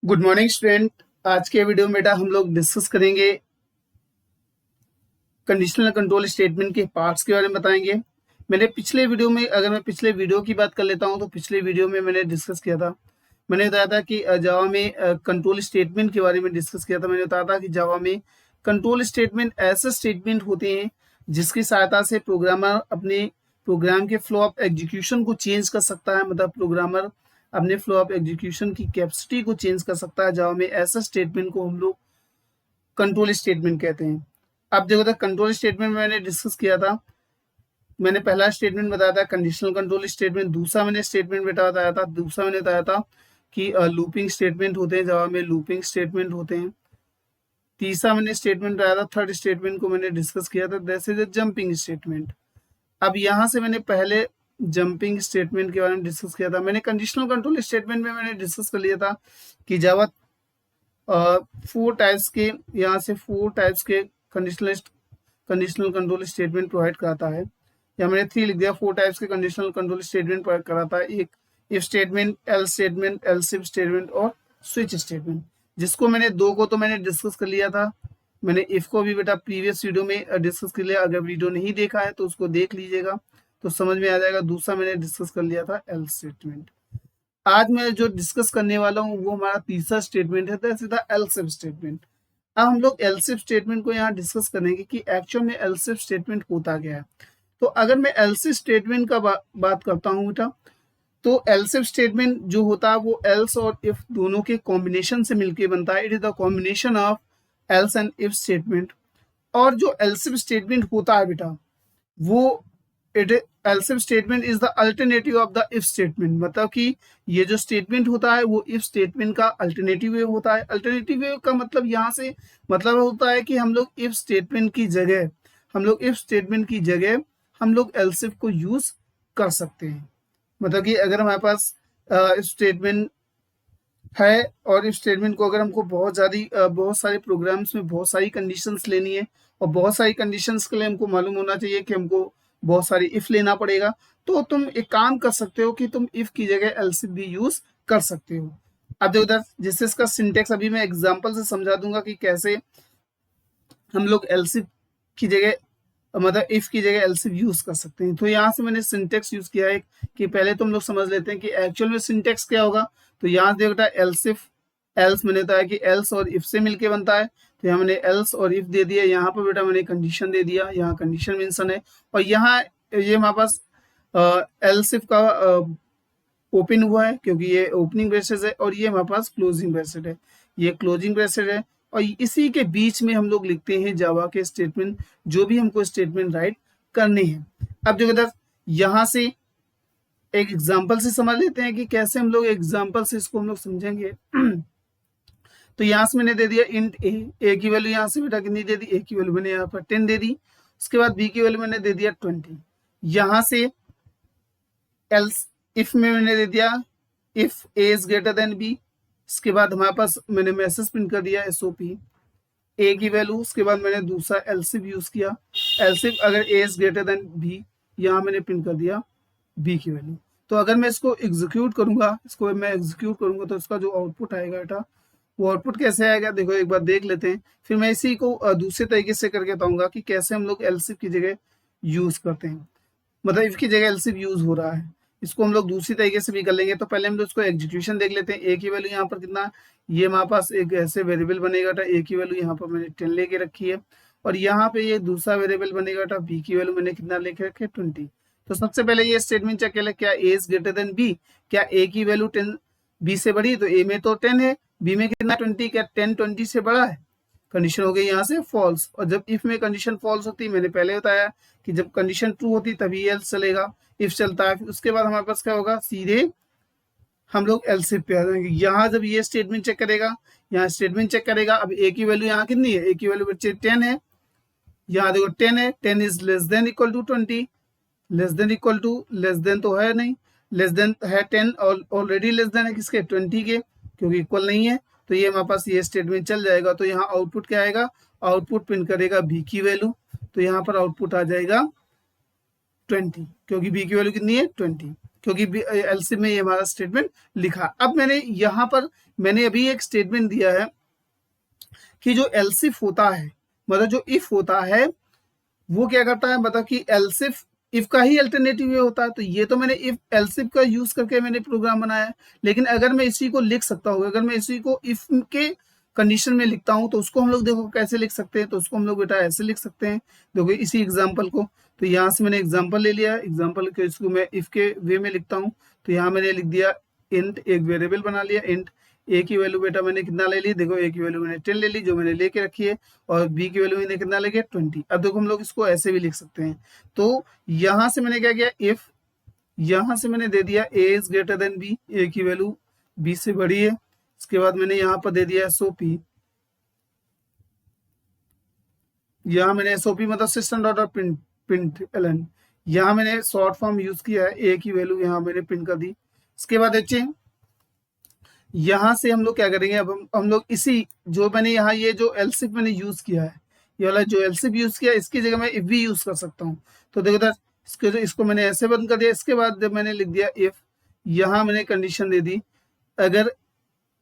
Good morning student. आज के video में बेटा हम लोग डिस्कस करेंगे कंडीशनल कंट्रोल स्टेटमेंट के पार्ट्स के बारे में बताएंगे। मैंने पिछले वीडियो में, अगर मैं पिछले वीडियो की बात कर लेता हूं तो पिछले वीडियो में मैंने डिस्कस किया था, मैंने बताया था कि जावा में कंट्रोल स्टेटमेंट के बारे में डिस्कस किया था। मैंने बताया था कि जावा में कंट्रोल स्टेटमेंट ऐसे स्टेटमेंट होते हैं जिसकी सहायता से प्रोग्रामर अपने प्रोग्राम के फ्लो ऑफ एग्जीक्यूशन को चेंज कर सकता है, मतलब प्रोग्रामर अपने फ्लो ऑफ एग्जीक्यूशन की कैपेसिटी को चेंज कर सकता है। जावा में ऐसा स्टेटमेंट को हम लोग कंट्रोल स्टेटमेंट कहते हैं। अब देखो, कंट्रोल स्टेटमेंट में मैंने डिस्कस किया था, मैंने पहला स्टेटमेंट बताया था कंडीशनल कंट्रोल स्टेटमेंट। दूसरा मैंने स्टेटमेंट बेटा बताया था कि लूपिंग स्टेटमेंट होते हैं, जावा में लूपिंग स्टेटमेंट होते हैं। तीसरा मैंने स्टेटमेंट बताया था, थर्ड स्टेटमेंट को मैंने डिस्कस किया था, दैट इज जंपिंग स्टेटमेंट। अब यहाँ से मैंने पहले जंपिंग स्टेटमेंट के बारे में डिस्कस किया था। मैंने कंडीशनल कंट्रोल स्टेटमेंट में मैंने डिस्कस कर लिया था कि जावा 4 टाइप्स के, यहाँ से 4 टाइप्स के कंडीशनल कंट्रोल स्टेटमेंट प्रोवाइड कराता है। या मैंने 3 लिख दिया, 4 टाइप्स के कंडीशनल कंट्रोल स्टेटमेंट प्रोवाइड कराता है। एक if statement, else statement, else if statement और स्विच स्टेटमेंट, जिसको मैंने 2 को तो मैंने डिस्कस कर लिया था। मैंने इफ को भी बेटा प्रीवियस वीडियो में डिस्कस कर लिया, अगर वीडियो नहीं देखा है तो उसको देख लीजिएगा तो समझ में आ जाएगा। दूसरा मैंने डिस्कस कर लिया था एल्स स्टेटमेंट। आज मैं जो डिस्कस करने वाला हूँ वो हमारा तीसरा स्टेटमेंट है, that is the else if statement. अब हम लोग एल्सिफ स्टेटमेंट को यहाँ डिस्कस करेंगे कि एक्चुअल में एल्सिफ स्टेटमेंट होता क्या है। तो अगर मैं एल्सिफ स्टेटमेंट का बात करता हूँ बेटा, तो एल्सिफ स्टेटमेंट जो होता है वो एल्स और इफ दोनों के कॉम्बिनेशन से मिलकर बनता है। It is the combination of else and if statement. और जो एल्सिफ स्टेटमेंट होता है बेटा, वो else if statement is the alternative of the if statement. मतलब कि ये जो स्टेटमेंट होता है वो इफ स्टेटमेंट का अल्टरनेटिव वे होता है। अल्टरनेटिव वे का मतलब यहाँ से मतलब होता है कि हम लोग इफ स्टेटमेंट की जगह हम लोग एल्सिफ को यूज कर सकते हैं। मतलब कि अगर हमारे पास इफ स्टेटमेंट है और इफ स्टेटमेंट को अगर हमको बहुत सारे प्रोग्राम्स में बहुत सारी कंडीशंस लेनी है और बहुत सारी कंडीशंस के लिए हमको मालूम होना चाहिए कि हमको बहुत सारी इफ लेना पड़ेगा, तो तुम एक काम कर सकते हो कि तुम इफ की जगह एल्सिफ भी यूज कर सकते हो। अब देखो उधर, जिससे इसका सिंटेक्स अभी मैं एग्जांपल से समझा दूंगा कि कैसे हम लोग एल्सिफ की जगह, मतलब इफ की जगह एल्सिफ यूज कर सकते हैं। तो यहाँ से मैंने सिंटेक्स यूज किया है कि पहले तुम लोग समझ लेते हैं कि एक्चुअल में सिंटेक्स क्या होगा। तो यहाँ से बेटा एल्सिफ, एल्स मैंने बताया कि एल्स और इफ से मिलके बनता है, तो यहाँ मैंने एल्स और इफ दे दिया। यहाँ पर बेटा मैंने कंडीशन दे दिया, यहाँ कंडीशन मेंशन है। और यहाँ ये हमारे पास एल्सिफ का ओपन हुआ है क्योंकि ये ओपनिंग ब्रेसेस है, और ये हमारे पास क्लोजिंग ब्रेसेट है, ये क्लोजिंग ब्रेसेट है। और इसी के बीच में हम लोग लिखते हैं जावा के स्टेटमेंट, जो भी हमको स्टेटमेंट राइट करने हैं। अब देखो इधर, यहाँ से एक एग्जांपल से समझ लेते हैं कि कैसे हम लोग एग्जांपल से इसको हम लोग समझेंगे। तो यहाँ से मैंने दे दिया इंट ए की वैल्यू यहाँ से बेटा कितनी दे दी, ए की वैल्यू मैंने यहाँ पर 10 दे दी। उसके बाद बी की वैल्यू मैंने दे दिया 20। यहाँ से एल्स इफ में मैंने दे दिया if a is greater than b. इसके बाद हमारे पास मैंने मैसेज प्रिंट कर दिया एसओपी ए की वैल्यू। उसके बाद मैंने दूसरा एल्सिफ यूज किया, एल्सिफ अगर A is greater than B, यहाँ मैंने प्रिंट कर दिया बी की वैल्यू। तो अगर मैं इसको एग्जीक्यूट करूंगा, तो इसका जो आउटपुट आएगा बेटा, वो आउटपुट कैसे आएगा देखो एक बार देख लेते हैं, फिर मैं इसी को दूसरे तरीके से करके बताऊंगा कि कैसे हम लोग एल्सिफ की जगह यूज करते हैं, मतलब इफ की जगह एल्सिफ यूज हो रहा है। इसको हम लोग दूसरी तरीके से भी कर लेंगे। तो पहले हम लोग इसको एग्जीक्यूशन देख लेते हैं। ए की वैल्यू यहाँ पर कितना, ये हमारे पास एक ऐसे वेरिएबल बनेगा था, ए की वैल्यू यहाँ पर मैंने 10 लेके रखी है, और यहाँ पे ये दूसरा वेरिएबल बनेगा था, बी की वैल्यू मैंने कितना लेके रखे 20। तो सबसे पहले ये स्टेटमेंट चेक कर, क्या ए इज ग्रेटर देन बी, क्या ए की वैल्यू 10 बी से बड़ी, तो ए में तो 10 है, बी में कितना 20, क्या 10 20 से बड़ा है। कंडीशन हो गई यहाँ से फॉल्स। और जब इफ में कंडीशन फॉल्स होती, मैंने पहले बताया कि जब कंडीशन ट्रू होती तभी एल्स चलेगा, इफ चलता है। उसके बाद हमारे पास क्या होगा, सीधे हम लोग एल्सिफ पे आ जाएंगे। यहाँ जब ये स्टेटमेंट चेक करेगा, यहाँ स्टेटमेंट चेक करेगा, अब ए की वैल्यू यहाँ कितनी है, ए की वैल्यू बच्चे 10 है, यहाँ देखो 10 है, 10 is less than equal to 20, less than equal to, less than तो है नहीं, लेस देन है 10 और ऑलरेडी लेस देन है किसके, 20 के, क्योंकि इक्वल नहीं है। तो ये हमारे पास ये स्टेटमेंट चल जाएगा। तो यहाँ आउटपुट क्या आएगा, आउटपुट प्रिंट करेगा बी की वैल्यू, तो यहाँ पर आउटपुट आ जाएगा 20, क्योंकि बी की वैल्यू कितनी है 20। क्योंकि एलसीएफ में ये हमारा स्टेटमेंट लिखा। अब मैंने यहाँ पर मैंने अभी एक स्टेटमेंट दिया है कि जो एलसीएफ होता है, मतलब जो इफ होता है वो क्या करता है, मतलब कि एलसीएफ इफ का ही अल्टरनेटिव ये होता है। तो ये तो मैंने इफ एलसीएफ का यूज करके मैंने प्रोग्राम बनाया है, लेकिन अगर मैं इसी को लिख सकता हूँ, अगर मैं इसी को इफ के कंडीशन में लिखता हूँ तो उसको हम लोग देखो कैसे लिख सकते हैं। तो उसको हम लोग बेटा ऐसे लिख सकते हैं, देखो इसी एग्जाम्पल को। तो यहाँ से मैंने एग्जाम्पल ले लिया, एग्जाम्पल के इसको मैं इफ के वे में लिखता हूँ। तो यहाँ मैंने लिख दिया इंट, एक वेरिएबल बना लिया इंट। ए की वैल्यू बेटा मैंने कितना ले ली, देखो ए की वैल्यू मैंने 10 ले ली जो मैंने लेके रखी है, और बी की वैल्यू मैंने कितना ले गया 20। अब देखो हम लोग इसको ऐसे भी लिख सकते हैं। तो यहाँ से मैंने क्या किया, इफ यहाँ से मैंने दे दिया A is greater than B, ए की वैल्यू बी से बड़ी है। इसके बाद मैंने यहाँ पर दे दिया एसओपी, यहाँ मैंने एसओपी मतलब system dot out print println, यहाँ मैंने शॉर्ट फॉर्म यूज किया है, ए की वैल्यू यहाँ मैंने प्रिंट कर दी। इसके बाद एच, यहाँ से हम लोग क्या करेंगे, अब हम लोग इसी जो मैंने यहाँ ये जो एलसीफ मैंने यूज किया है, ये वाला जो एलसीफ यूज किया है, इसकी जगह मैं इफ भी यूज कर सकता हूँ। तो देखो इधर इसको मैंने ऐसे बंद कर दिया। इसके बाद जब मैंने लिख दिया इफ, यहाँ मैंने कंडीशन दे दी अगर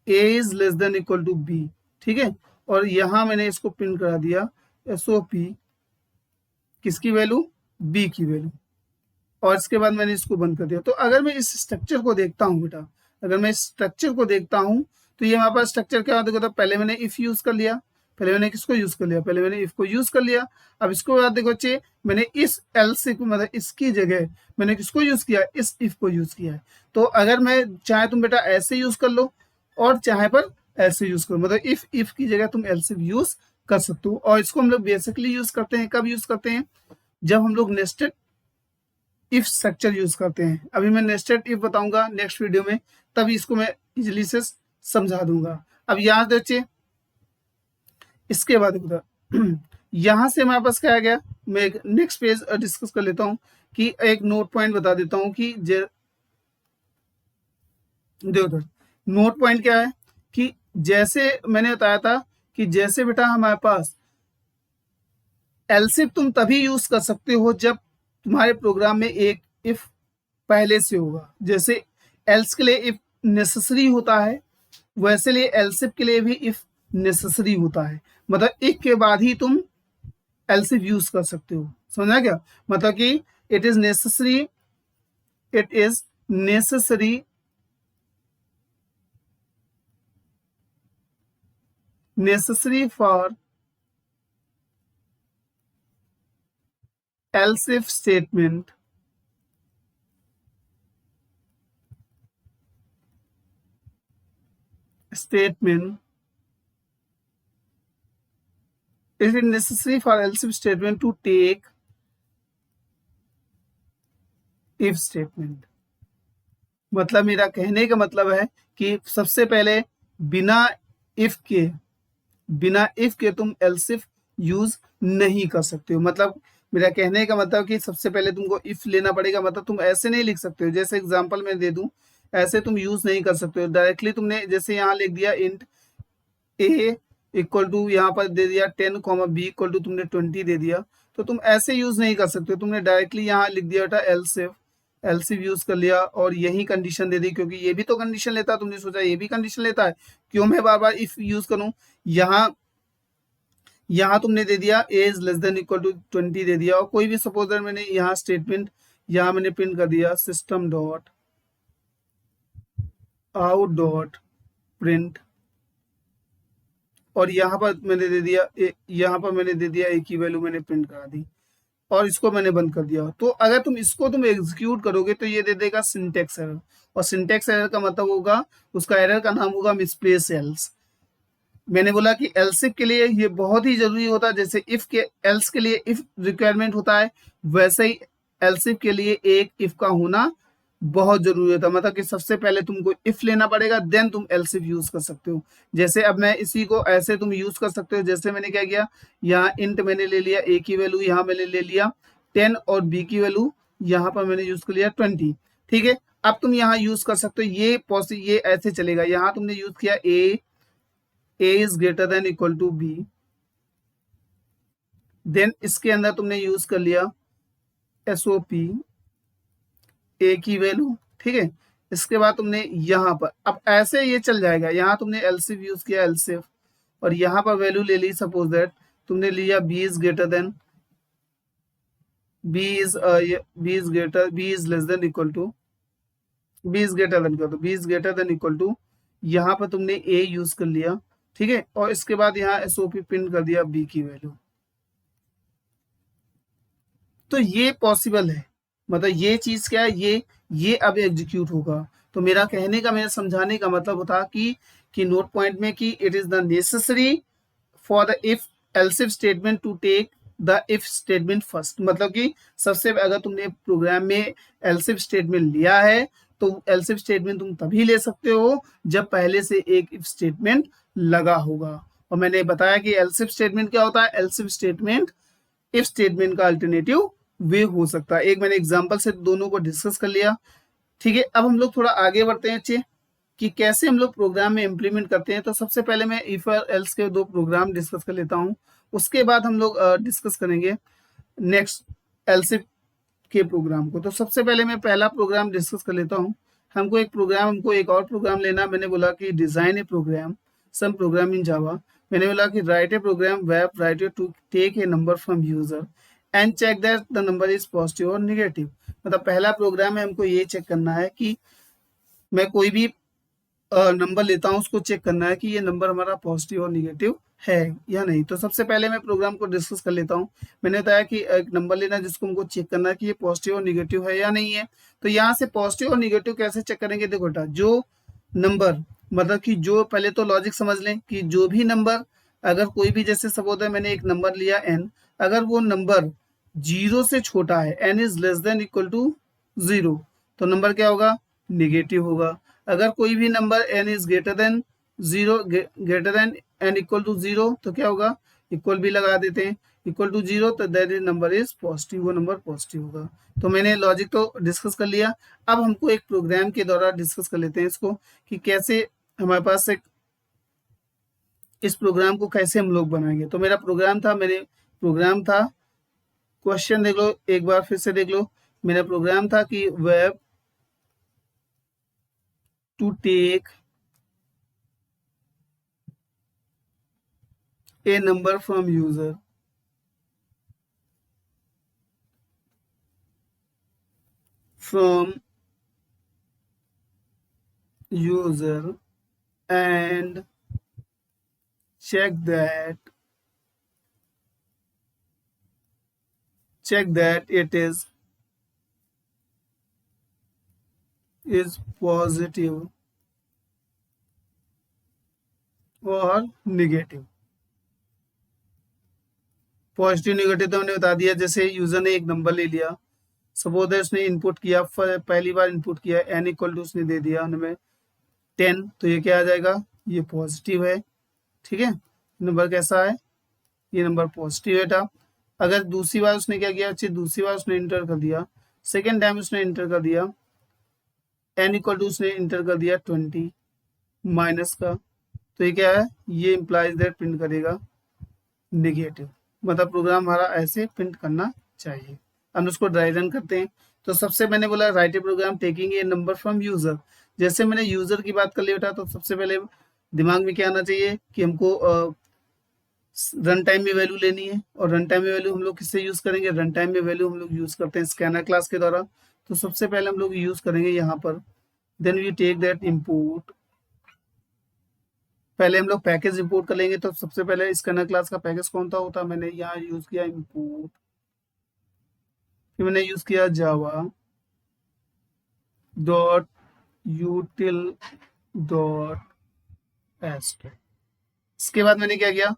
A is less than equal to B, ठीक है, और यहाँ मैंने इसको प्रिंट करा दिया एसओपी किसकी वैल्यू, बी की वैल्यू, और इसके बाद मैंने इसको बंद कर दिया। तो अगर मैं इस स्ट्रक्चर को देखता हूँ बेटा, अगर मैं इस स्ट्रक्चर को देखता हूँ तो ये हमारे पास स्ट्रक्चर क्या होता है, पहले मैंने इफ यूज कर लिया, पहले मैंने किसको यूज कर लिया, पहले मैंने इफ को यूज कर लिया। अब इसको बाद देखो बच्चे, मैंने इस एल्स को मतलब इसकी जगह मैंने किसको यूज किया, इस इफ को यूज किया है। तो अगर मैं चाहे तुम बेटा ऐसे यूज कर लो और चाहे पर ऐसे यूज करो, मतलब इफ की जगह तुम एल्स यूज कर सकते हो। और इसको हम लोग बेसिकली यूज करते हैं, कब यूज करते हैं, जब हम लोग नेस्टेड इफ स्ट्रक्चर यूज करते हैं। अभी मैं नेस्टेड इफ बताऊंगा नेक्स्ट वीडियो में, तभी इसको मैं इजिली से समझा दूंगा। अब याद रखिए, इसके बाद यहां से हमारे पास क्या आ गया, मैं एक नेक्स्ट पेज डिस्कस कर लेता हूं कि एक नोट पॉइंट बता देता हूं कि देखो नोट पॉइंट क्या है कि जैसे मैंने बताया था कि जैसे बेटा हमारे पास एलसिफ तुम तभी यूज कर सकते हो जब तुम्हारे प्रोग्राम में एक इफ पहले से होगा। जैसे एल्स के लिए इफ नेसेसरी होता है, वैसे लिए एलसिफ के लिए भी इफ नेसेसरी होता है। मतलब इफ के बाद ही तुम एलसिफ यूज कर सकते हो, समझा क्या, मतलब कि it is necessary, it is necessary necessary for else if statement is it necessary for else if statement to take if statement। मतलब मेरा कहने का मतलब है कि सबसे पहले बिना इफ के तुम else if यूज नहीं कर सकते हो। मतलब मेरा कहने का मतलब कि सबसे पहले तुमको इफ लेना पड़ेगा, मतलब तुम ऐसे नहीं लिख सकते हो। जैसे एग्जांपल मैं दे दूं, ऐसे तुम यूज नहीं कर सकते हो डायरेक्टली। तुमने जैसे यहाँ लिख दिया इंट ए इक्वल टू यहाँ पर दे दिया 10 कॉमा बी इक्वल टू तुमने 20 दे दिया, तो तुम ऐसे यूज नहीं कर सकते। तुमने डायरेक्टली यहाँ लिख दिया बेटा एलसिफ यूज कर लिया और यही कंडीशन दे दी, क्योंकि ये भी तो कंडीशन लेता है। तुमने सोचा ये भी कंडीशन लेता है, क्यों मैं बार बार इफ यूज करूं। यहाँ तुमने दे दिया A is less than equal to 20 दे दिया, और कोई भी सपोज मैंने यहाँ स्टेटमेंट यहाँ मैंने प्रिंट कर दिया system dot out dot print, और यहाँ पर मैंने दे दिया यहाँ पर मैंने दे दिया ए की वैल्यू मैंने प्रिंट करा दी, और इसको मैंने बंद कर दिया। तो अगर तुम इसको तुम एग्जीक्यूट करोगे तो ये दे देगा सिंटेक्स एरर, और सिंटेक्स एरर का मतलब होगा, उसका एरर का नाम होगा मिसप्लेस एल्स। मैंने बोला कि एल्सिफ के लिए ये बहुत ही जरूरी होता है, जैसे इफ के एल्स के लिए इफ रिक्वायरमेंट होता है, वैसे ही एल्सिफ के लिए एक इफ का होना बहुत जरूरी होता है। मतलब कि सबसे पहले तुमको इफ लेना पड़ेगा, देन तुम एल्सिफ यूज कर सकते हो। जैसे अब मैं इसी को ऐसे तुम यूज कर सकते हो, जैसे मैंने क्या किया, यहाँ इंट मैंने ले लिया ए की वैल्यू, यहाँ मैंने ले लिया 10 और बी की वैल्यू यहाँ पर मैंने यूज कर लिया 20, ठीक है। अब तुम यहाँ यूज कर सकते हो, ये ऐसे चलेगा। यहाँ तुमने यूज किया A is greater than equal to B, then इसके अंदर तुमने यूज कर लिया एसओपी ए की वैल्यू, ठीक है। इसके बाद तुमने यहाँ पर अब ऐसे ये चल जाएगा, यहाँ तुमने एलसीफ यूज किया एलसीफ, और यहाँ पर वैल्यू ले ली, सपोज दैट तुमने लिया b is greater than b is less than equal to b is greater than equal to, यहाँ पर तुमने ए यूज कर लिया, ठीक है, और इसके बाद यहाँ एसओपी प्रिंट कर दिया बी की वैल्यू। तो ये पॉसिबल है, मतलब ये चीज क्या है, ये अब एग्जीक्यूट होगा। तो मेरा कहने का, मेरा समझाने का मतलब होता कि नोट पॉइंट में कि it is the necessary for the if else if statement to take the if statement first, मतलब कि सबसे अगर तुमने प्रोग्राम में एल्सिफ स्टेटमेंट लिया है तो एल्सिफ स्टेटमेंट तुम तभी ले सकते हो जब पहले से एक इफ स्टेटमेंट लगा होगा। और मैंने बताया कि एल्सिफ स्टेटमेंट क्या होता है, एल्सिफ स्टेटमेंट इफ स्टेटमेंट का अल्टरनेटिव वे हो सकता है। एक मैंने एग्जांपल से दोनों को डिस्कस कर लिया, ठीक है। अब हम लोग थोड़ा आगे बढ़ते हैं अच्छे कि कैसे हम लोग प्रोग्राम में इम्प्लीमेंट करते हैं। तो सबसे पहले मैं इफ और एल्स के दो प्रोग्राम डिस्कस कर लेता हूँ, उसके बाद हम लोग डिस्कस करेंगे नेक्स्ट एल्सिफ के प्रोग्राम को। तो सबसे पहले मैं पहला प्रोग्राम डिस्कस कर लेता हूँ। हमको एक और प्रोग्राम लेना। मैंने बोला कि design a program, some program in Java. मैंने बोला कि write a program web writer to take a number from user and check that the number is positive और निगेटिव। मतलब पहला प्रोग्राम है, हमको ये चेक करना है कि मैं कोई भी नंबर लेता हूँ, उसको चेक करना है कि ये नंबर हमारा पॉजिटिव और निगेटिव है या नहीं। तो सबसे पहले मैं प्रोग्राम को डिस्कस कर लेता हूँ। मैंने बताया कि एक नंबर लेना है जिसको हमको चेक करना है कि ये पॉजिटिव और निगेटिव है या नहीं है। तो यहाँ से पॉजिटिव और निगेटिव कैसे चेक करेंगे, देखो बेटा, जो नंबर, मतलब कि जो, पहले तो लॉजिक समझ लें कि जो भी नंबर, अगर कोई भी, जैसे सपोज है मैंने एक नंबर लिया n, अगर वो नंबर 0 से छोटा है, n is less than equal to 0, तो नंबर क्या होगा, निगेटिव होगा। अगर कोई भी number n is greater than 0, greater than n equal to 0, तो क्या होगा, इक्वल भी लगा देते हैं, इक्वल टू 0, तो that is number is positive, वो नंबर पॉजिटिव होगा। तो मैंने लॉजिक तो डिस्कस कर लिया। अब हमको एक प्रोग्राम के द्वारा डिस्कस कर लेते हैं इसको कि कैसे हमारे पास एक, इस प्रोग्राम को कैसे हम लोग बनाएंगे। तो मेरे प्रोग्राम था, क्वेश्चन देख लो एक बार फिर से देख लो। मेरा प्रोग्राम था कि web to take a number from user and check that it is positive और निगेटिव। पॉजिटिव निगेटिव तो हमने बता दिया। जैसे यूजर ने एक नंबर ले लिया, सपोज है उसने इनपुट किया, पहली बार इनपुट किया n इक्वल टू उसने दे दिया हमें 10, तो ये क्या आ जाएगा, ये पॉजिटिव है, ठीक है। नंबर कैसा है, ये नंबर पॉजिटिव है बेटा। अगर दूसरी बार उसने क्या किया, अच्छी दूसरी बार उसने इंटर कर दिया, सेकेंड टाइम उसने इंटर कर दिया n इक्वल टू उसने इंटर कर दिया 20 माइनस का, तो ये क्या है, ये इम्प्लाइज दैट प्रिंट करेगा नेगेटिव। मतलब प्रोग्राम हमारा ऐसे प्रिंट करना चाहिए। हम उसको ड्राई रन करते हैं। तो सबसे मैंने बोला write a program taking a number from user. जैसे मैंने यूजर की बात कर ली बेटा, तो सबसे पहले दिमाग में क्या आना चाहिए कि हमको रन टाइम में वैल्यू लेनी है। और रन टाइम में वैल्यू हम लोग किससे यूज करेंगे, रन टाइम में वैल्यू हम लोग यूज करते हैं स्कैनर क्लास के द्वारा। तो सबसे पहले हम लोग यूज करेंगे यहाँ पर, then we take that import. पहले हम लोग पैकेज इंपोर्ट कर लेंगे। तो सबसे पहले स्कैनर क्लास का पैकेज कौन सा होता है, मैंने यहाँ यूज किया इम्पोर्ट, फिर मैंने यूज किया जावा डॉट यूटिल डॉट एस्ट। इसके बाद मैंने क्या किया,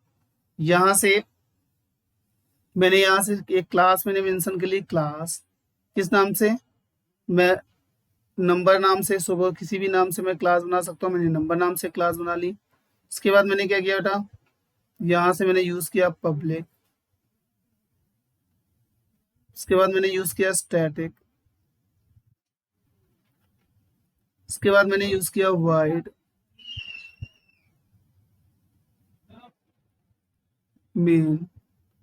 मैंने यहाँ से एक क्लास मैंने मेंशन के लिए, क्लास किस नाम से, मैं नंबर नाम से, सुबह किसी भी नाम से मैं क्लास बना सकता हूँ। मैंने नंबर नाम से क्लास बना ली। इसके बाद मैंने क्या किया बेटा, यहाँ से मैंने यूज किया पब्लिक। इसके बाद मैंने यूज किया स्टैटिक। इसके बाद मैंने यूज किया वाइड मेन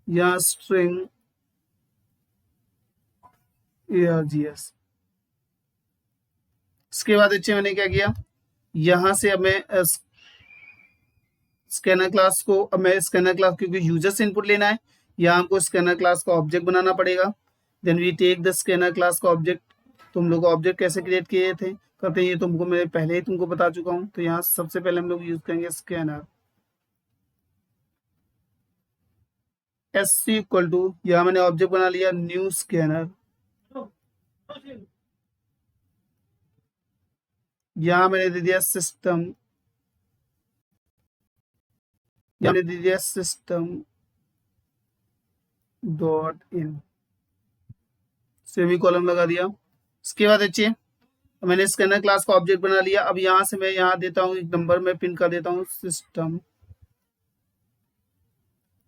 या स्ट्रिंग args। इसके बाद बच्चे मैंने क्या किया, यहाँ से अब मैं स्कैनर क्लास को, अब मैं स्कैनर क्लास, क्योंकि यूजर से इनपुट लेना है, यहाँ हमको स्कैनर क्लास का ऑब्जेक्ट बनाना पड़ेगा। Then we take the scanner class का ऑब्जेक्ट। तुम लोग ऑब्जेक्ट कैसे क्रिएट किए थे करते हैं, ये तुमको मैं पहले ही तुमको बता चुका हूँ। तो यहाँ सबसे पहले हम लोग यूज करेंगे scanner, s c equal to, यहाँ मैंने ऑब्जेक्ट बना लिया न्यू स्कैनर। यहाँ मैंने दे दिया सिस्टम, यहाँ मैंने दे दिया system dot in, semi column लगा दिया। इसके बाद अच्छे मैंने स्कैनर क्लास का ऑब्जेक्ट बना लिया। अब यहाँ से मैं यहाँ देता हूँ एक नंबर, मैं पिन कर देता हूँ system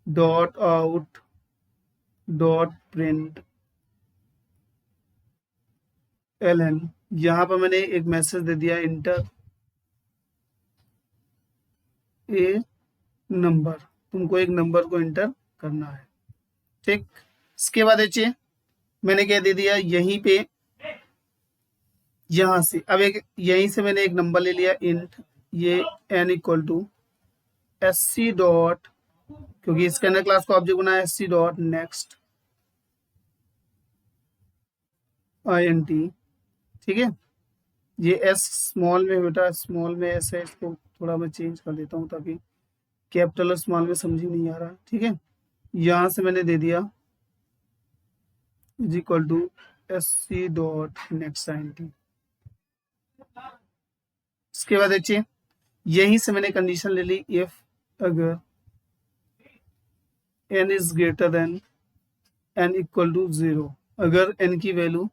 dot out dot print L, यहाँ पर मैंने एक मैसेज दे दिया इंटर ए नंबर, तुमको एक नंबर को इंटर करना है, ठीक। इसके बाद देखिए मैंने क्या दे दिया यहीं पे, यहां से अब एक यहीं से मैंने एक नंबर ले लिया इंट, ये n equal to s c dot, क्योंकि स्कैनर क्लास का ऑब्जेक्ट बनाया s c dot next INT, ठीक है। ये एस स्मॉल में बेटा, स्मॉल में ऐसे, इसको थोड़ा मैं चेंज कर देता हूँ ताकि कैपिटल और स्मॉल में समझ ही नहीं आ रहा, ठीक है। यहां से मैंने दे दिया is equal to s c dot next INT। इसके बाद देखिए यहीं से मैंने कंडीशन ले ली, इफ अगर n is greater than n equal to 0, अगर n की वैल्यू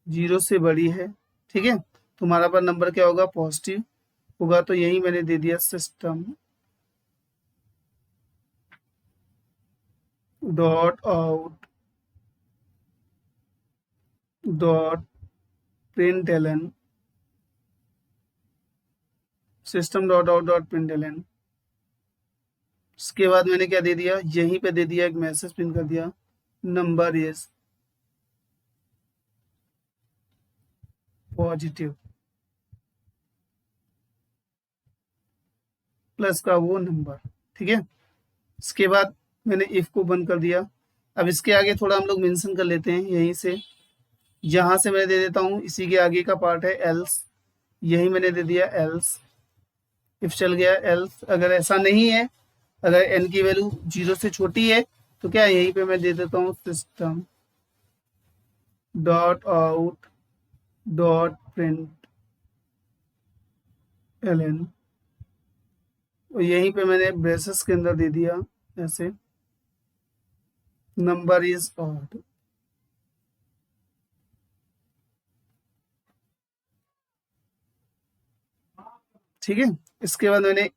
0 से बड़ी है, ठीक है, तुम्हारा पर नंबर क्या होगा, पॉजिटिव होगा। तो यही मैंने दे दिया system dot out dot println, system dot out dot println. इसके बाद मैंने क्या दे दिया, यहीं पे दे दिया एक मैसेज प्रिंट कर दिया, नंबर इज पॉजिटिव, प्लस का वो नंबर, ठीक है। इसके बाद मैंने इफ को बंद कर दिया। अब इसके आगे थोड़ा हम लोग मेंशन कर लेते हैं, यहीं से यहां से मैं दे देता हूं, इसी के आगे का पार्ट है एल्स, यही मैंने दे दिया एल्स, इफ चल गया एल्स, अगर ऐसा नहीं है, अगर n की वैल्यू 0 से छोटी है तो क्या यहीं पे मैं दे देता हूँ system dot out dot println, और यहीं पे मैंने ब्रेसेस के अंदर दे दिया ऐसे नंबर इज ऑड, ठीक है। इसके बाद मैंने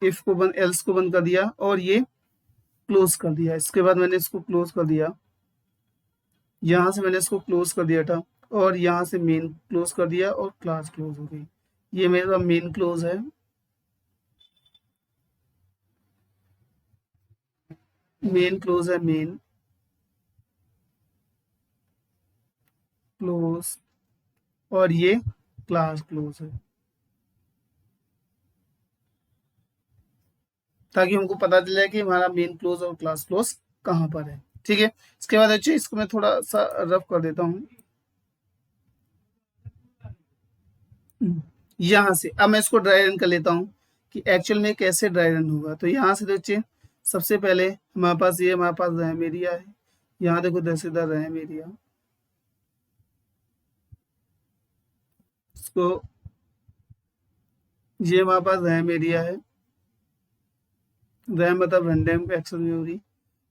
इफ को बंद, एल्स को बंद कर दिया और ये क्लोज कर दिया। इसके बाद मैंने इसको क्लोज कर दिया, यहां से मैंने इसको क्लोज कर दिया था, और यहाँ से मेन क्लोज कर दिया और क्लास क्लोज हो गई। ये मेरा मेन क्लोज है, मेन क्लोज है, मेन क्लोज, और ये क्लास क्लोज है, ताकि हमको पता चले कि हमारा मेन क्लोज और क्लास क्लोज कहाँ पर है, ठीक है। इसके बाद अच्छे इसको मैं थोड़ा सा रफ कर देता हूँ, यहाँ से अब मैं इसको ड्राई रन कर लेता हूँ कि एक्चुअल में कैसे ड्राई रन होगा। तो यहाँ से देखिए सबसे पहले हमारे पास ये, हमारे पास रैम एरिया है, यहाँ देखो दहसीदार रैम एरिया, इसको, ये हमारे पास रैम एरिया है, रैम मतलब रैंडम एक्सेस मेमोरी,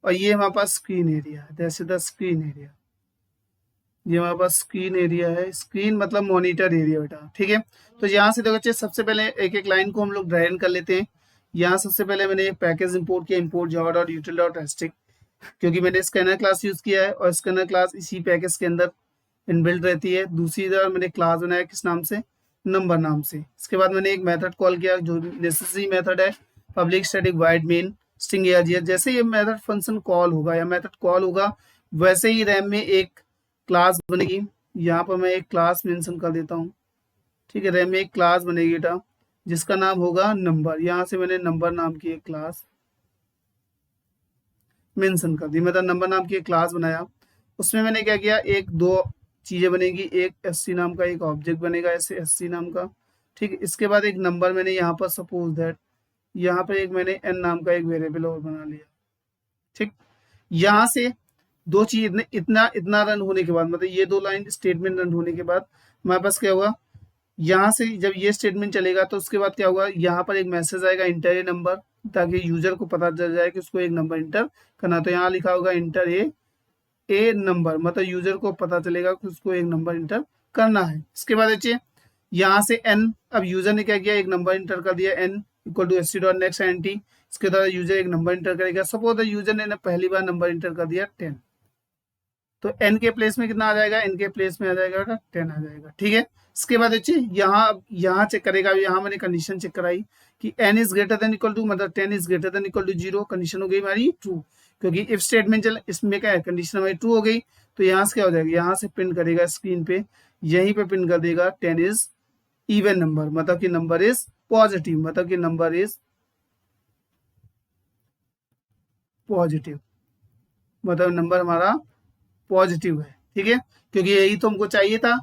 और ये हमारे पास स्क्रीन एरिया है, दैट्स द स्क्रीन एरिया, ये हमारे पास स्क्रीन एरिया है, स्क्रीन मतलब मॉनिटर एरिया बेटा, ठीक है। तो यहाँ से देखो बच्चे सबसे पहले एक एक लाइन को हम लोग ड्राई रन कर लेते हैं। यहाँ सबसे पहले मैंने एक पैकेज इंपोर्ट किया, import Java dot util dot asterisk, क्योंकि मैंने स्कैनर क्लास यूज किया है और स्कैनर क्लास इसी पैकेज के अंदर इनबिल्ट रहती है। दूसरी तरफ मैंने क्लास बनाया किस नाम से, नंबर नाम से। इसके बाद मैंने एक मेथड कॉल किया जो नेसेसरी मेथड है, public static wide main string ARGS। जैसे ये मेथड फंक्शन कॉल होगा या मेथड कॉल होगा, वैसे ही रैम में एक क्लास बनेगी। यहाँ पर मैं एक क्लास मेंशन कर देता हूँ, ठीक है, रैम में एक क्लास बनेगी बेटा जिसका नाम होगा नंबर। यहाँ से मैंने नंबर नाम की एक क्लास मेंशन कर दी, मतलब नंबर नाम की एक क्लास बनाया। उसमें मैंने क्या किया, एक दो चीजें बनेगी, एक एससी नाम का एक ऑब्जेक्ट बनेगा ऐसे एससी नाम का। ठीक है, इसके बाद एक नंबर मैंने यहाँ पर सपोज दैट यहाँ पर एक मैंने एन नाम का एक वेरिएबल और बना लिया। ठीक, यहाँ से दो चीज इतना इतना रन होने के बाद, मतलब ये दो लाइन स्टेटमेंट रन होने के बाद हमारे पास क्या होगा, यहाँ से जब ये स्टेटमेंट चलेगा तो उसके बाद क्या होगा, यहाँ पर एक मैसेज आएगा इंटर ए नंबर, ताकि यूजर को पता चल जाए कि उसको एक नंबर इंटर करना। तो यहाँ लिखा होगा इंटर ए नंबर, मतलब यूजर को पता चलेगा कि उसको एक नंबर इंटर करना है। इसके बाद देखिए यहाँ से एन, अब यूजर ने क्या किया, एक नंबर इंटर कर दिया, n equal to s c dot next n t. इसके द्वारा यूजर एक नंबर इंटर करेगा। सपोज यूजर ने पहली बार नंबर इंटर कर दिया 10, तो एन के प्लेस में कितना आ जाएगा, एन के प्लेस में आ जाएगा 10 आ जाएगा। ठीक है, इसके बाद देखिए यहाँ चेक करेगा, यहाँ मैंने कंडीशन चेक कराई कि n is greater than equal to, मतलब 10 is greater than equal to 0, condition हो गई हमारी ट्रू, क्योंकि इफ स्टेटमेंट चल इसमें क्या है, कंडीशन हमारी ट्रू हो गई। तो यहाँ से क्या हो जाएगा, यहाँ से प्रिंट करेगा स्क्रीन पे, यहीं पे प्रिंट कर देगा 10 इज इवन नंबर, मतलब कि नंबर इज पॉजिटिव, मतलब कि नंबर इज पॉजिटिव, मतलब नंबर हमारा पॉजिटिव है। ठीक है, क्योंकि यही तो हमको चाहिए था,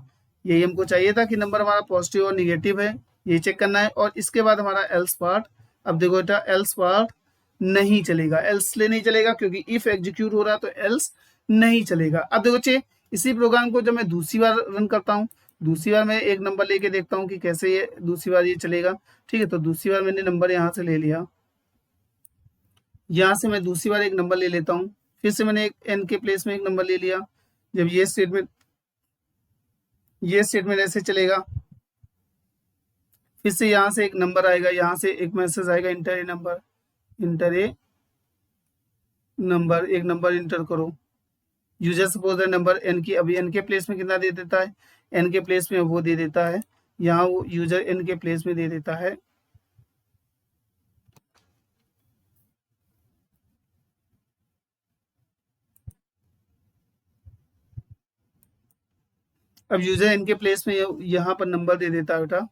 यही हमको चाहिए था कि नंबर हमारा पॉजिटिव और निगेटिव है, ये चेक करना है। और इसके बाद हमारा एल्स पार्ट, अब देखो बेटा एल्स पार्ट नहीं चलेगा, एल्स इसलिए नहीं चलेगा क्योंकि इफ एग्जीक्यूट हो रहा है तो एल्स नहीं चलेगा। अब देखो बच्चे, इसी प्रोग्राम को जब मैं दूसरी बार रन करता हूँ, दूसरी बार मैं एक नंबर लेके देखता हूँ कि कैसे ये दूसरी बार ये चलेगा। ठीक है, तो दूसरी बार मैंने नंबर यहाँ से ले लिया, यहाँ से मैं दूसरी बार एक नंबर ले लेता हूँ, फिर से मैंने एक एन के प्लेस में एक नंबर ले लिया। जब ये स्टेटमेंट ऐसे चलेगा, फिर से यहाँ से एक नंबर आएगा, यहाँ से एक मैसेज आएगा enter a number, enter a number, एक नंबर इंटर करो। User suppose the number n की, अभी एन के प्लेस में कितना दे देता है, एन के प्लेस में वो दे देता है, यहाँ वो यूजर एन के प्लेस में दे देता है अब यूजर एन के प्लेस में यहाँ पर नंबर दे देता है बेटा,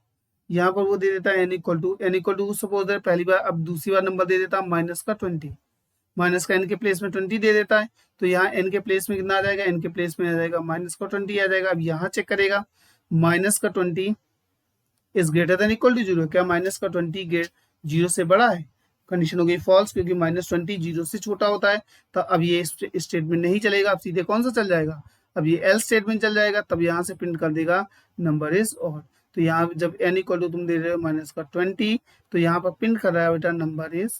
यहाँ पर वो दे देता है n equal to suppose that पहली बार, अब दूसरी बार नंबर दे देता है माइनस का 20, माइनस का एन के प्लेस में 20 दे देता है। तो यहाँ एन के प्लेस में कितना आ जाएगा, एन के प्लेस में आ जाएगा माइनस का 20 आ जाएगा। अब यहाँ चेक करेगा माइनस का 20 is greater than equal to 0, क्या माइनस का 20 जीरो से बड़ा है, कंडीशन हो गई फॉल्स, क्योंकि -20 जीरो से छोटा होता है। तो अब ये स्टेटमेंट नहीं चलेगा, अब सीधे कौन सा चल जाएगा, अब ये एल्स स्टेटमेंट चल जाएगा। तब यहाँ से प्रिंट कर देगा नंबर इज ऑड। तो यहाँ जब एन इक्वल टू तुम दे रहे हो माइनस का 20, तो यहाँ पर प्रिंट कर रहा है बेटा नंबर इज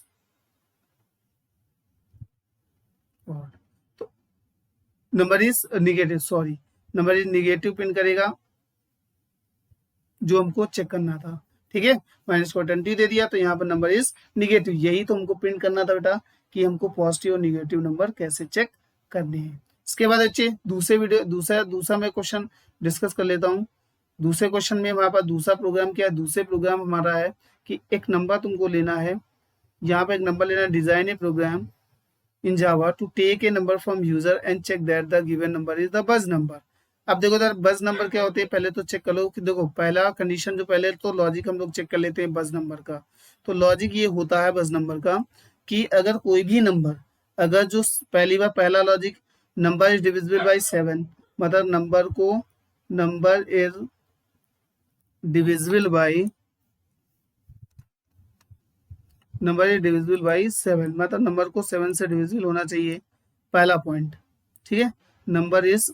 ऑड, तो number is negative, sorry number is negative print करेगा, जो हमको चेक करना था। ठीक है, माइनस को 20 दे दिया, तो यहाँ पर नंबर इज निगेटिव, यही तो हमको प्रिंट करना था बेटा कि हमको पॉजिटिव और निगेटिव नंबर कैसे चेक करने हैं। इसके बाद बच्चे दूसरा मैं क्वेश्चन डिस्कस कर लेता हूँ। दूसरे क्वेश्चन में हमारे पास दूसरा प्रोग्राम क्या है, दूसरे प्रोग्राम हमारा है कि एक नंबर तुमको लेना है, यहाँ पे एक नंबर लेना है, design a program in Java to take a number from user and check that the given number is the buzz number. अब देखो यार बज नंबर क्या होते हैं, पहले तो चेक कर लो कि देखो पहला कंडीशन, जो पहले तो लॉजिक हम लोग चेक कर लेते हैं बज नंबर का। तो लॉजिक ये होता है बज नंबर का कि अगर कोई भी नंबर, अगर जो पहली बार पहला logic number is divisible by 7, मतलब नंबर इज डिविजिबल बाई 7, मतलब नंबर को 7 से डिविजिबल होना चाहिए, पहला पॉइंट। ठीक है, नंबर इज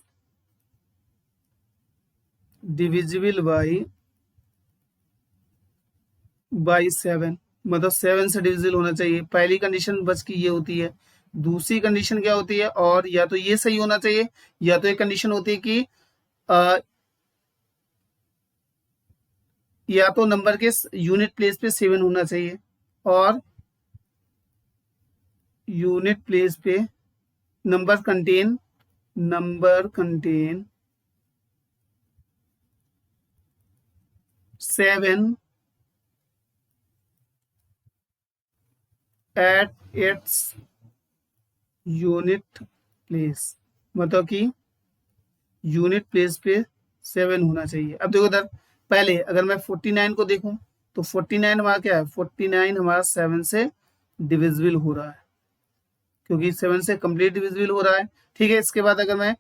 डिविजिबल बाई 7, मतलब 7 से डिविजिबल होना चाहिए। पहली कंडीशन बस की ये होती है। दूसरी कंडीशन क्या होती है, और या तो ये सही होना चाहिए, या तो एक कंडीशन होती है कि या तो नंबर के यूनिट प्लेस पे 7 होना चाहिए, और यूनिट प्लेस पे number contain 7 at its unit place, मतलब कि यूनिट प्लेस पे 7 होना चाहिए। अब देखो इधर पहले अगर मैं 49 को देखूं तो 49 हमारा क्या है, 49 हमारा 7 से डिविजिबल हो रहा है, क्योंकि 7 से कंप्लीट डिविजिबल हो रहा है। ठीक है, इसके बाद अगर मैं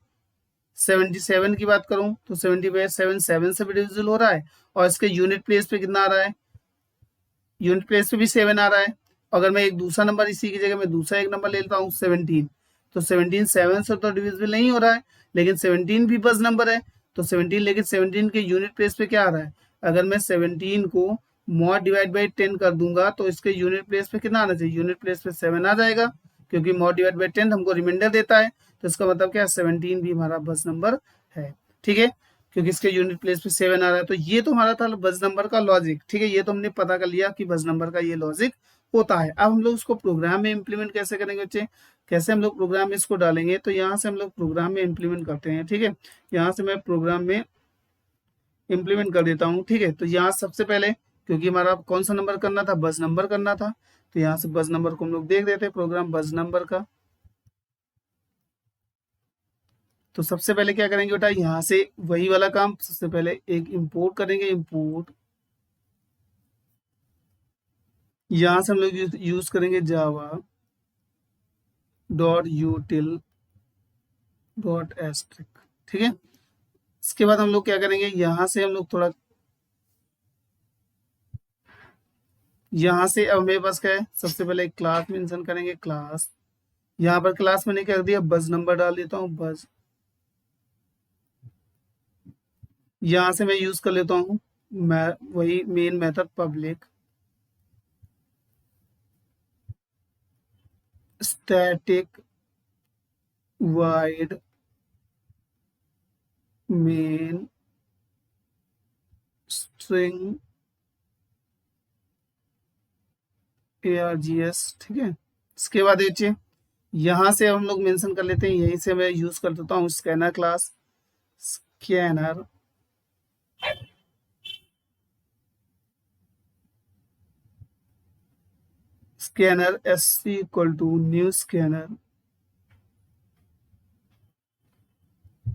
77 की बात करूं तो 77 7 से भी डिविजिबल हो रहा है, और इसके यूनिट प्लेस पे कितना आ रहा है, यूनिट प्लेस पे भी 7 आ रहा है। अगर मैं एक दूसरा नंबर इसी की जगह मैं दूसरा एक नंबर ले लेता हूँ 17, तो 17 7 से तो डिविजिबल नहीं हो रहा है, लेकिन 17 भी बस नंबर है, तो 17 लेकिन 17 के यूनिट प्लेस पे क्या आ रहा है, अगर मैं 17 को मॉड डिवाइड बाई 10 कर दूंगा तो इसके यूनिट प्लेस पे कितना आना चाहिए, यूनिट प्लेस पे 7 आ जाएगा, क्योंकि मॉड डिवाइड बाई 10 हमको रिमाइंडर देता है, तो इसका मतलब क्या है 17 भी हमारा बस नंबर है। ठीक है, क्योंकि इसके यूनिट प्लेस पे 7 आ रहा है। तो ये तो हमारा था बस नंबर का लॉजिक। ठीक है, ये तो हमने पता कर लिया कि बस नंबर का ये लॉजिक होता है। अब हम लोग उसको प्रोग्राम में इम्प्लीमेंट कैसे करेंगे बच्चे, कैसे हम लोग प्रोग्राम में इसको डालेंगे, तो यहाँ से हम लोग प्रोग्राम में इम्प्लीमेंट करते हैं। ठीक है, यहाँ से मैं प्रोग्राम में इम्प्लीमेंट कर देता हूँ। ठीक है, तो यहाँ सबसे पहले क्योंकि हमारा कौन सा नंबर करना था, बस नंबर करना था, तो यहाँ से बस नंबर को हम लोग देख देते हैं, प्रोग्राम बस नंबर का। तो सबसे पहले क्या करेंगे बेटा, यहाँ से वही वाला काम, सबसे पहले एक इंपोर्ट करेंगे, इंपोर्ट यहाँ से हम लोग यूज करेंगे Java dot util dot asterisk. ठीक है, इसके बाद हम लोग क्या करेंगे, यहाँ से हम लोग थोड़ा, यहाँ से अब मेरे पास क्या है, सबसे पहले एक क्लास मेंशन करेंगे, क्लास, यहाँ पर क्लास मैंने क्या कर दिया, बस नंबर डाल देता हूँ, बस। यहाँ से मैं यूज कर लेता हूँ मैं वही main method public static wide main string args। ठीक है, इसके बाद देखिए यहाँ से हम लोग मेंशन कर लेते हैं, यहीं से मैं यूज कर देता हूँ scanner class, scanner scanner s equal to new scanner,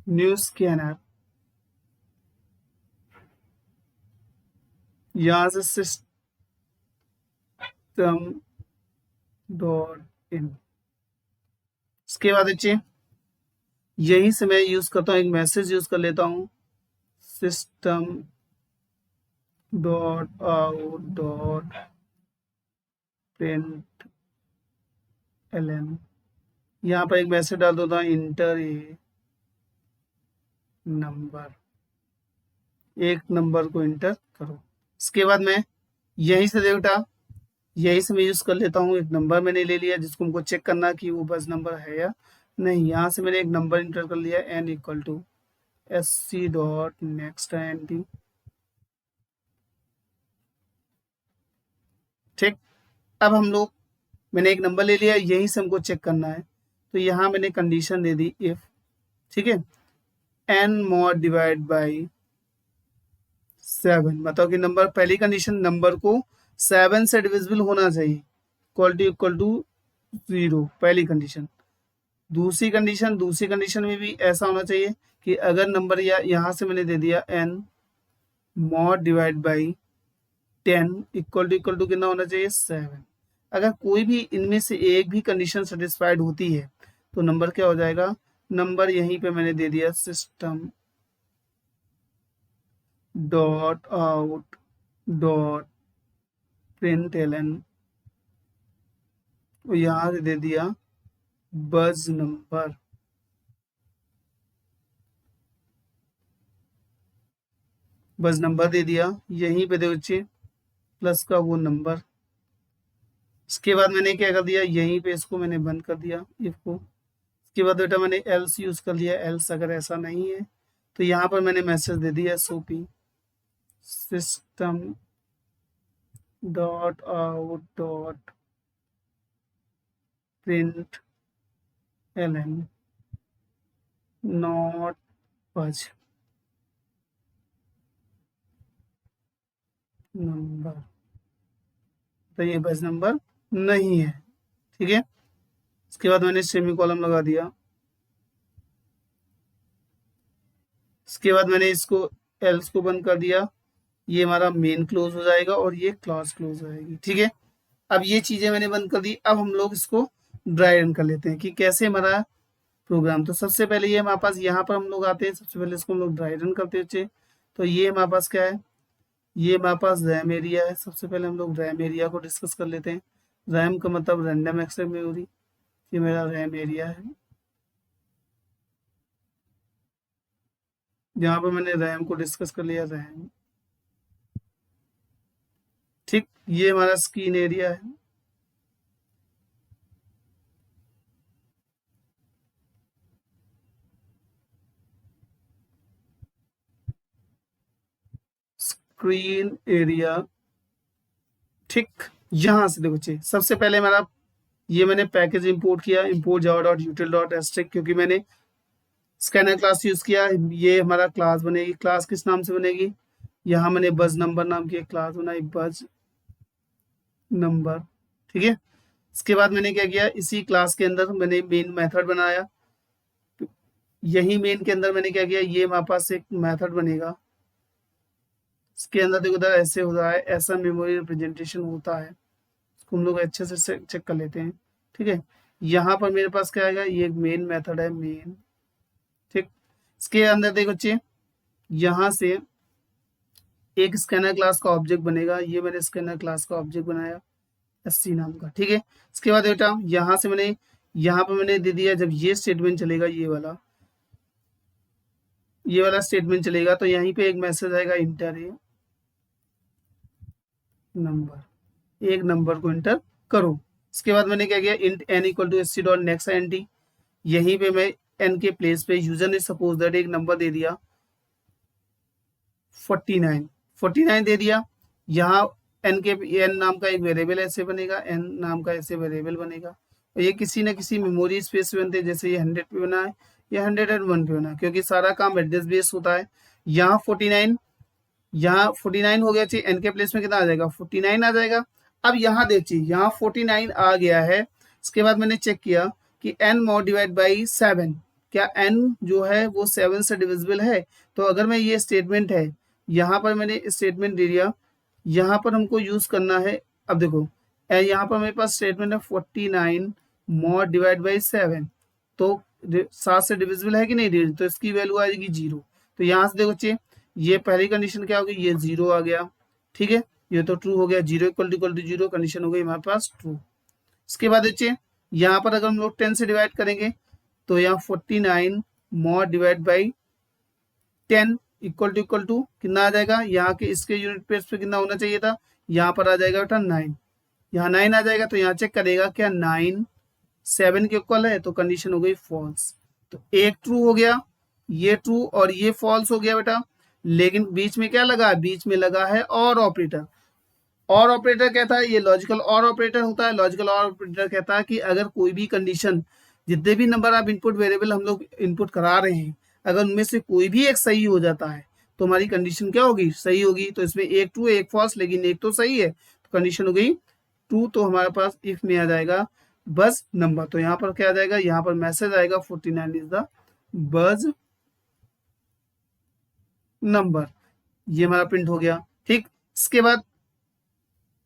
new scanner, यहाँ से सिस्टम डॉट इन। इसके बाद देखिए यहीं से मैं यूज करता हूँ, एक मैसेज यूज कर लेता हूँ, system dot out dot println, यहाँ पर एक मैसेज डाल देता हूँ, इंटर ए नंबर, एक नंबर को इंटर करो। इसके बाद मैं यहीं से बेटा यहीं से मैं यूज कर लेता हूँ, एक नंबर मैंने ले लिया जिसको हमको चेक करना कि वो बस नंबर है या नहीं। यहाँ से मैंने एक नंबर इंटर कर लिया, n equal to s c dot next n t. ठीक, अब हम लोग, मैंने एक नंबर ले लिया, यहीं से हमको चेक करना है, तो यहाँ मैंने कंडीशन दे दी इफ, ठीक है, एन मॉड डिवाइड बाई 7, मतलब कि नंबर, पहली कंडीशन नंबर को 7 से डिविजिबल होना चाहिए, इक्वल टू 0, पहली कंडीशन। दूसरी कंडीशन में भी ऐसा होना चाहिए कि अगर नंबर, या यहाँ से मैंने दे दिया n mod divide by 10 equal to कितना होना चाहिए 7। अगर कोई भी इनमें से एक भी कंडीशन सेटिस्फाइड होती है तो नंबर क्या हो जाएगा, नंबर यहीं पे मैंने दे दिया system dot out dot println, यहाँ से दे दिया बज नंबर, बस नंबर दे दिया, यहीं पे देखिए प्लस का वो नंबर। इसके बाद मैंने क्या कर दिया, यहीं पे इसको मैंने बंद कर दिया इफ को। इसके बाद बेटा मैंने एल्स यूज कर लिया, एल्स अगर ऐसा नहीं है तो यहाँ पर मैंने मैसेज दे दिया SOP system dot out dot println not buzz number, तो ये बस नंबर नहीं है। ठीक है, इसके बाद मैंने सेमी कॉलम लगा दिया। इसके बाद मैंने इसको एल्स को बंद कर दिया, ये हमारा मेन क्लोज हो जाएगा और ये क्लास क्लोज हो जाएगी। ठीक है, अब ये चीजें मैंने बंद कर दी। अब हम लोग इसको ड्राई रन कर लेते हैं कि कैसे हमारा प्रोग्राम। तो सबसे पहले ये हमारे पास यहाँ पर हम लोग आते हैं, सबसे पहले इसको हम लोग ड्राई रन करते हैं बच्चे। तो ये हमारे पास क्या है, ये हमारे पास रैम एरिया है। सबसे पहले हम लोग रैम एरिया को डिस्कस कर लेते हैं। रैम का मतलब रैंडम एक्सेस मेमोरी, ये मेरा रैम एरिया है। यहाँ पर मैंने रैम को डिस्कस कर लिया, रैम। ठीक, ये हमारा स्क्रीन एरिया है। Screen area. ठीक, यहाँ से देखो बच्चे, सबसे पहले हमारा ये मैंने पैकेज इंपोर्ट किया, import Java dot util dot asterisk, क्योंकि मैंने स्कैनर क्लास यूज किया। ये हमारा क्लास बनेगी, क्लास किस नाम से बनेगी, यहाँ मैंने बज नंबर नाम की एक क्लास बनाई, बज नंबर। ठीक है, इसके बाद मैंने क्या किया, इसी क्लास के अंदर मैंने मेन मेथड बनाया। यही मेन के अंदर मैंने क्या किया, ये हमारे पास एक मेथड बनेगा। इसके अंदर देखो उधर ऐसे होता है, ऐसा मेमोरी रिप्रेजेंटेशन होता है। इसको हम लोग अच्छे से चेक कर लेते हैं। ठीक है, यहाँ पर मेरे पास क्या आएगा, ये एक मेन मेथड है, मेन। ठीक, इसके अंदर देखो बच्चे, यहाँ से एक स्कैनर क्लास का ऑब्जेक्ट बनेगा। ये मैंने स्कैनर क्लास का ऑब्जेक्ट बनाया एससी नाम का। ठीक है, इसके बाद बेटा यहाँ से मैंने, यहाँ पर मैंने दे दिया, जब ये स्टेटमेंट चलेगा, ये वाला स्टेटमेंट चलेगा, तो यहीं पे एक मैसेज आएगा, इंटर ए नंबर, एक नंबर को इंटर करो। इसके बाद मैंने क्या किया, int n equal to s c dot next n t, यहीं पे मैं एन के प्लेस पे यूजर ने सपोज दैट एक नंबर दे दिया 49 दे दिया। यहाँ एन के एन नाम का एक वेरिएबल ऐसे बनेगा, एन नाम का ऐसे वेरिएबल बनेगा, और ये किसी न किसी मेमोरी स्पेस पे बनते हैं। जैसे ये 100 पे बना है, ये 101 पे बना है, क्योंकि सारा काम एड्रेस बेस होता है। यहाँ 49, यहाँ 49 हो गया, चाहिए एन के प्लेस में कितना आ जाएगा, 49 आ जाएगा। अब यहाँ देखिए, यहाँ 49 आ गया है। इसके बाद मैंने चेक किया कि एन मॉड डिवाइड बाई 7, क्या एन जो है वो 7 से डिविजिबल है। तो अगर मैं, ये स्टेटमेंट है, यहाँ पर मैंने स्टेटमेंट दे दिया, यहाँ पर हमको यूज करना है। अब देखो, यहाँ पर मेरे पास स्टेटमेंट है 49 मॉड डिवाइड बाई 7, तो 7 से डिविजिबल है कि नहीं डिविजिबल, तो इसकी वैल्यू आ जाएगी 0। तो यहाँ से देखो बच्चे, ये पहली कंडीशन क्या होगी, ये 0 आ गया। ठीक है, ये तो ट्रू हो गया, 0 इक्वल टू 0 कंडीशन हो गई हमारे पास ट्रू। इसके बाद बच्चे, यहाँ पर अगर हम लोग 10 से डिवाइड करेंगे, तो यहाँ 49 mod divide by 10 equal to कितना आ जाएगा, यहाँ के इसके यूनिट प्लेस पे कितना होना चाहिए था, यहाँ पर आ जाएगा बेटा 9। यहाँ 9 आ जाएगा, तो यहाँ चेक करेगा क्या 9 7 के इक्वल है, तो कंडीशन हो गई फॉल्स। तो एक ट्रू हो गया, ये ट्रू और ये फॉल्स हो गया बेटा। लेकिन बीच में क्या लगा है, बीच में लगा है और ऑपरेटर। और ऑपरेटर कहता है, ये लॉजिकल और ऑपरेटर होता है। लॉजिकल और ऑपरेटर कहता है कि अगर कोई भी कंडीशन, जितने भी नंबर ऑफ इनपुट वेरिएबल हम लोग इनपुट करा रहे हैं, अगर उनमें से कोई भी एक सही हो जाता है, तो हमारी कंडीशन क्या होगी, सही होगी। तो इसमें एक ट्रू एक फॉल्स, लेकिन एक तो सही है, तो कंडीशन हो गई ट्रू। तो हमारे पास इफ में आ जाएगा बस नंबर। तो यहाँ पर क्या आ जाएगा, यहाँ पर मैसेज आएगा 49 इज द बज नंबर, ये हमारा प्रिंट हो गया। ठीक, इसके बाद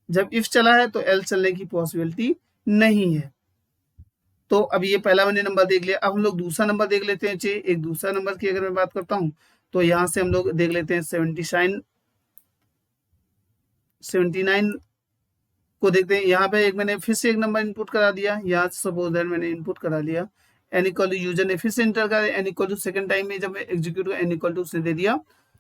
जब इफ चला है तो एल चलने की पॉसिबिलिटी नहीं है। तो अब ये पहला मैंने नंबर देख लिया। अब हम लोग दूसरा नंबर देख लेते हैं। चाहिए एक दूसरा नंबर की अगर मैं बात करता हूँ, तो यहाँ से हम लोग देख लेते हैं 79 को देखते हैं। यहाँ पे एक मैंने फिर से एक नंबर इनपुट करा दिया, यहाँ से सपोज दैट मैंने इनपुट करा लिया एन इक्वल टू, यूजर ने फिर से इंटर करा n equal to, second time में जब मैं एग्जीक्यूट एन इक्वल टू उसने दे दिया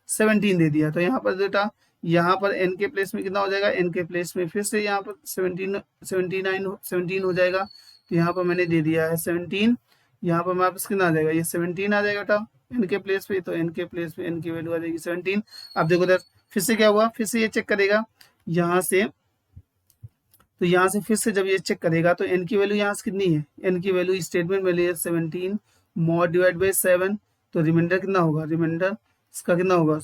17 दे दिया। तो यहाँ पर बेटा, यहाँ पर एन के प्लेस में कितना हो जाएगा, एन के प्लेस में फिर से यहाँ पर 17 हो जाएगा। तो यहाँ पर मैंने दे दिया है 17, यहाँ पर हमारे पास कितना आ जाएगा, ये 17 आ जाएगा बेटा एन के प्लेस पे। तो एन के प्लेस पे एन की वैल्यू आ जाएगी 17। अब देखो इधर फिर से क्या हुआ, फिर से ये चेक करेगा यहाँ से। तो यहाँ से फिर से जब ये चेक करेगा, तो एन की वैल्यू यहाँ से कितनी है, एन की वैल्यू स्टेटमेंट वैल्यू है 17 मॉड डिवाइड बाई 7। तो रिमाइंडर कितना होगा, रिमाइंडर इसका कितना होगा,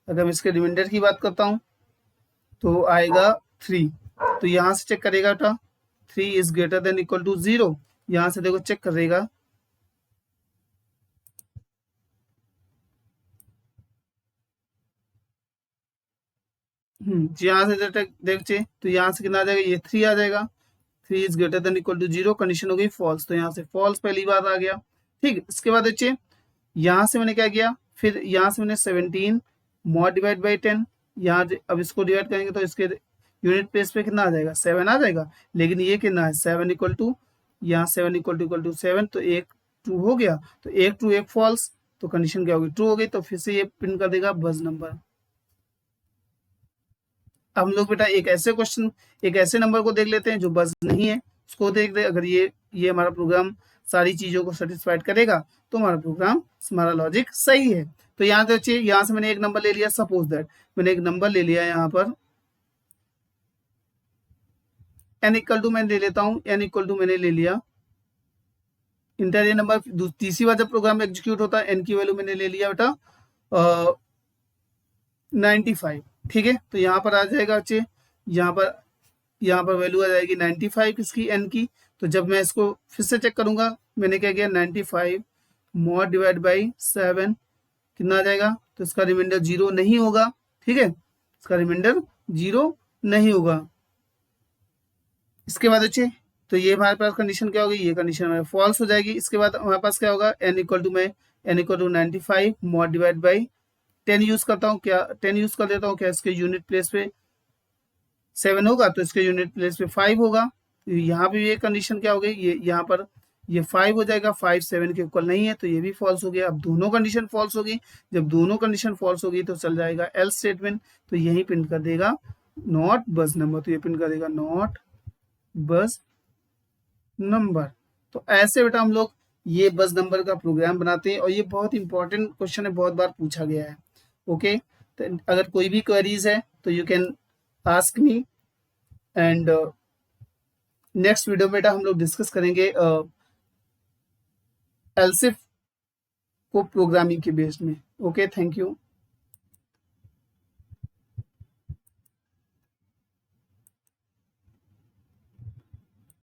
अगर मैं इसके रिमाइंडर की बात करता हूँ तो आएगा 3। तो यहाँ से चेक करेगा बेटा 3 is greater than equal to 0। यहाँ से देखो चेक करेगा, यहाँ से देखिए तो यहाँ से कितना आ जाएगा, ये 3 आ जाएगा। 3 is greater than equal to 0, condition हो गई फॉल्स, तो यहाँ से फॉल्स पहली बात आ गया। ठीक, इसके बाद देखिए यहाँ से मैंने क्या किया, फिर यहाँ से मैंने 17 मॉड डिवाइड बाई 10, यहाँ अब इसको डिवाइड करेंगे तो इसके यूनिट प्लेस पे कितना आ जाएगा, 7 आ जाएगा। लेकिन ये कितना है, 7 इक्वल टू, यहाँ 7 इक्वल टू 7, तो एक ट्रू हो गया, तो एक ट्रू एक फॉल्स, तो कंडीशन क्या होगी, ट्रू हो गई। तो फिर से ये प्रिंट कर देगा बस नंबर। अब हम लोग बेटा एक ऐसे नंबर को देख लेते हैं जो बस नहीं है, उसको देख ले। अगर ये हमारा प्रोग्राम सारी चीजों को सेटिस्फाइड करेगा तो हमारा प्रोग्राम, हमारा लॉजिक सही है। तो यहाँ से देखिए, यहाँ से मैंने एक नंबर ले लिया, सपोज दैट मैंने एक नंबर ले लिया यहाँ पर n इक्वल टू, मैंने ले लेता हूँ n इक्वल टू, मैंने ले लिया इंटर नंबर। तीसरी बार जब प्रोग्राम एग्जीक्यूट होता है n की वैल्यू मैंने ले लिया बेटा 95। ठीक है, तो यहाँ पर आ जाएगा बच्चे, यहाँ पर वैल्यू आ जाएगी 95 किसकी, n की। तो जब मैं इसको फिर से चेक करूंगा, मैंने क्या किया, 95 मॉड डिवाइड बाई 7 कितना आ जाएगा, तो इसका रिमाइंडर 0 नहीं होगा। ठीक है, इसका रिमाइंडर 0 नहीं होगा। इसके बाद बच्चे, तो ये हमारे पास कंडीशन क्या होगी, ये कंडीशन हमारे फॉल्स हो जाएगी। इसके बाद हमारे पास क्या होगा, n इक्वल टू, मैं n equal to 95 mod divide by 10 use करता हूँ, क्या 10 यूज कर देता हूँ, क्या इसके यूनिट प्लेस पे 7 होगा, तो इसके यूनिट प्लेस पे 5 होगा। तो यहाँ पे ये कंडीशन क्या हो गई, ये यहाँ पर ये 5 हो जाएगा, 5 7 के इक्वल नहीं है, तो ये भी फॉल्स हो गया। अब दोनों कंडीशन फॉल्स होगी, जब दोनों कंडीशन फॉल्स होगी तो चल जाएगा एल्स स्टेटमेंट, तो यही प्रिंट कर देगा नॉट बस नंबर, तो ये प्रिंट कर देगा नॉट बस नंबर। तो ऐसे बेटा हम लोग ये बस नंबर का प्रोग्राम बनाते हैं, और ये बहुत इंपॉर्टेंट क्वेश्चन है, बहुत बार पूछा गया है। ओके, तो अगर कोई भी क्वेरीज है तो you can ask me, and next video में बेटा हम लोग डिस्कस करेंगे एलसिफ को प्रोग्रामिंग के बेस में। Okay, thank you.